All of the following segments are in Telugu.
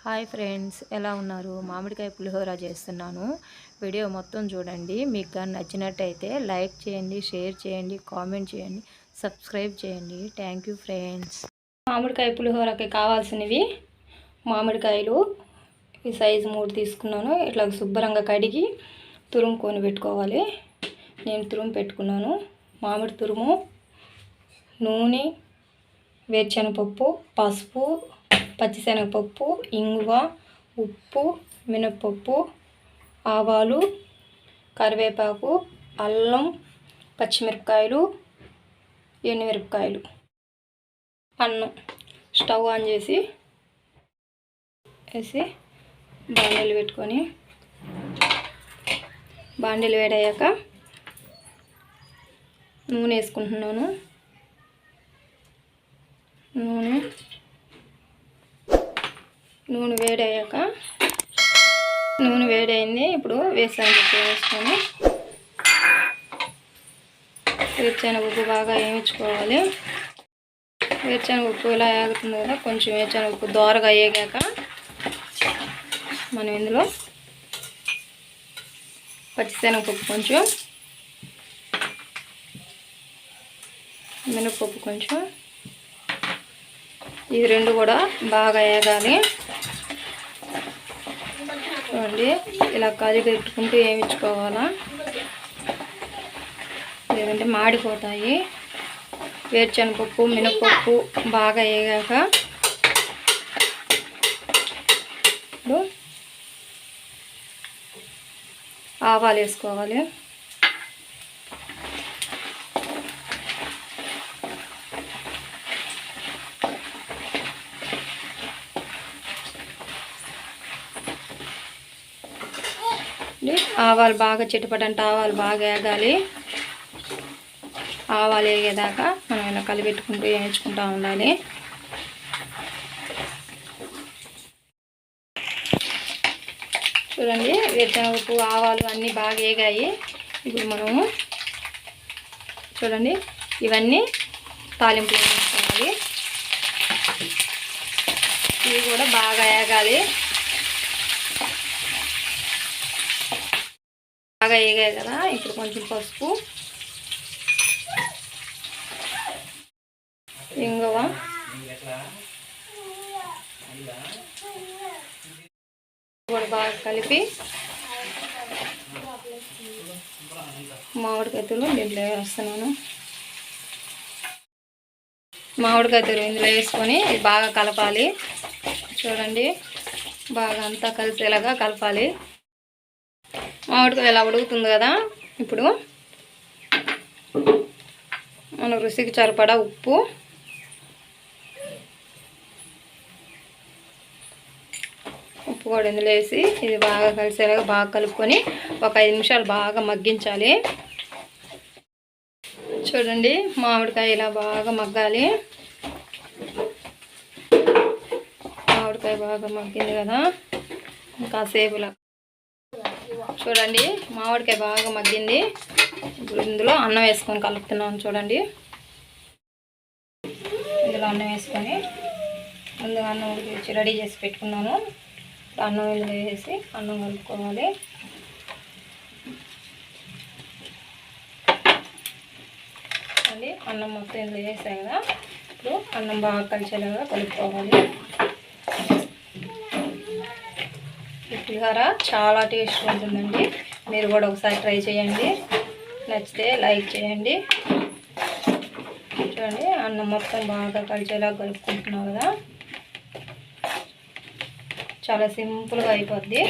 హాయ్ ఫ్రెండ్స్, ఎలా ఉన్నారు? మామిడికాయ పులిహోర చేస్తున్నాను. వీడియో మొత్తం చూడండి. మీకు కానీ నచ్చినట్టయితే లైక్ చేయండి, షేర్ చేయండి, కామెంట్ చేయండి, సబ్స్క్రైబ్ చేయండి. Thank you friends. మామిడికాయ పులిహోరకి కావాల్సినవి మామిడికాయలు ఈ సైజు 3 తీసుకున్నాను. ఇట్లా శుభ్రంగా కడిగి తురుముకొని పెట్టుకోవాలి. నేను తురుము పెట్టుకున్నాను. మామిడి తురుము, నూనె, వేరుశనగపప్పు, పసుపు, పచ్చిశనగపప్పు, ఇంగువ, ఉప్పు, మినపప్పు, ఆవాలు, కరివేపాకు, అల్లం, పచ్చిమిరపకాయలు, ఎండుమిరపకాయలు, అన్నం. స్టవ్ ఆన్ చేసి బాండీలు పెట్టుకొని బాండీలు వేడయ్యాక నూనె వేసుకుంటున్నాను. నూనె వేడయ్యాక నూనె వేడైంది. ఇప్పుడు వేరుశనగపప్పు వేసుకొని వేరుశనగపప్పు బాగా వేయించుకోవాలి. వేరుశనగపప్పు ఇలా వేగుతుంది కదా, కొంచెం వేరుశనగపప్పు దోరగా వేగాక మనం ఇందులో పచ్చిశనగపప్పు కొంచెం, మినపప్పు కొంచెం, ఇవి రెండు కూడా బాగా వేగాలి. చూడండి, ఇలా పెట్టుకుంటూ వేయించుకోవాలా, లేదంటే మాడిపోతాయి. వేరుశనగపప్పు, మినపప్పు బాగా వేగాక ఆవాలు వేసుకోవాలి. ఆవాలు బాగా చిటపటంటే ఆవాలు బాగా వేగాలి. ఆవాలు వేగేదాకా మనం ఇలా కలిపెట్టుకుంటూ వేయించుకుంటూ ఉండాలి. చూడండి, వేరుశనగపప్పు, ఆవాలు అన్నీ బాగా వేగాయి. ఇప్పుడు మనము చూడండి ఇవన్నీ తాలింపులు వేసుకోవాలి. ఇవి కూడా బాగా వేగాలి. బాగా వేగాయి కదా, ఇప్పుడు కొంచెం పసుపు, ఇంగువ, కూడా బాగా కలిపి మామిడికాయ తురుము దీంట్లో వేస్తున్నాను. మామిడికాయ తురుము ఇందులో వేసుకొని ఇది బాగా కలపాలి. చూడండి, బాగా అంతా కలిసేలాగా కలపాలి. మామిడికాయ ఇలా ఉడుకుతుంది కదా, ఇప్పుడు మన రుచికి సరిపడా ఉప్పు, కూడా ఇందులో వేసి ఇది బాగా కలిసేలాగా బాగా కలుపుకొని ఒక 5 నిమిషాలు బాగా మగ్గించాలి. చూడండి, మామిడికాయ ఇలా బాగా మగ్గాలి. మామిడికాయ బాగా మగ్గింది కదా, కాసేపులా చూడండి మామిడికాయ బాగా మగ్గింది. ఇప్పుడు ఇందులో అన్నం వేసుకొని కలుపుతున్నాను. చూడండి, ఇందులో అన్నం వేసుకొని ముందుగా అన్నం ఉడికించి రెడీ చేసి పెట్టుకున్నాను. అన్నం ఇందులో వేసి అన్నం కలుపుకోవాలి. అండి, అన్నం మొత్తం ఇందులో వేసాయి కదా, ఇప్పుడు అన్నం బాగా కలిసేలాగా కలుపుకోవాలి. ఈ పులిహోర చాలా టేస్ట్ ఉంటుందండి. మీరు కూడా ఒకసారి ట్రై చేయండి. నచ్చితే లైక్ చేయండి. చూడండి, అన్నం మొత్తం బాగా కలిసేలాగా కలుపుకుంటున్నాం కదా, చాలా సింపుల్గా అయిపోద్ది.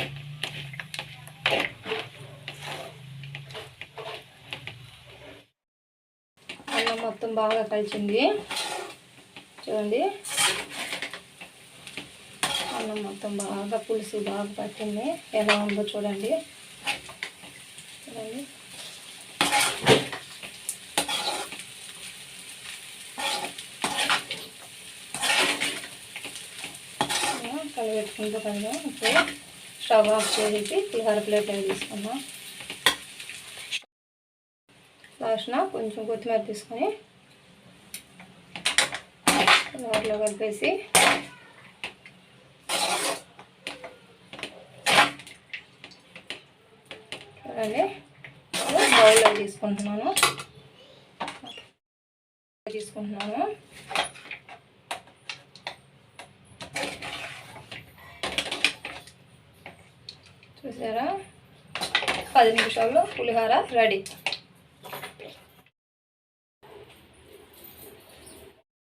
అన్నం మొత్తం బాగా కలిసింది. చూడండి, అన్నం మొత్తం బాగా పులుసు బాగా పట్టింది. ఎలా ఉందో చూడండి. చూడండి, కలిపెట్టుకుంటూ కదా. ఇప్పుడు స్టవ్ ఆఫ్ చేసి పులిహోర ప్లేట్ తీసుకుందాం. లాస్ట్న కొంచెం కొత్తిమీర తీసుకొని వాటిలో కలిపేసి చూడండి బౌల్లో తీసుకుంటున్నాను. చూసారా 10 నిమిషాల్లో పులిహోర రెడీ.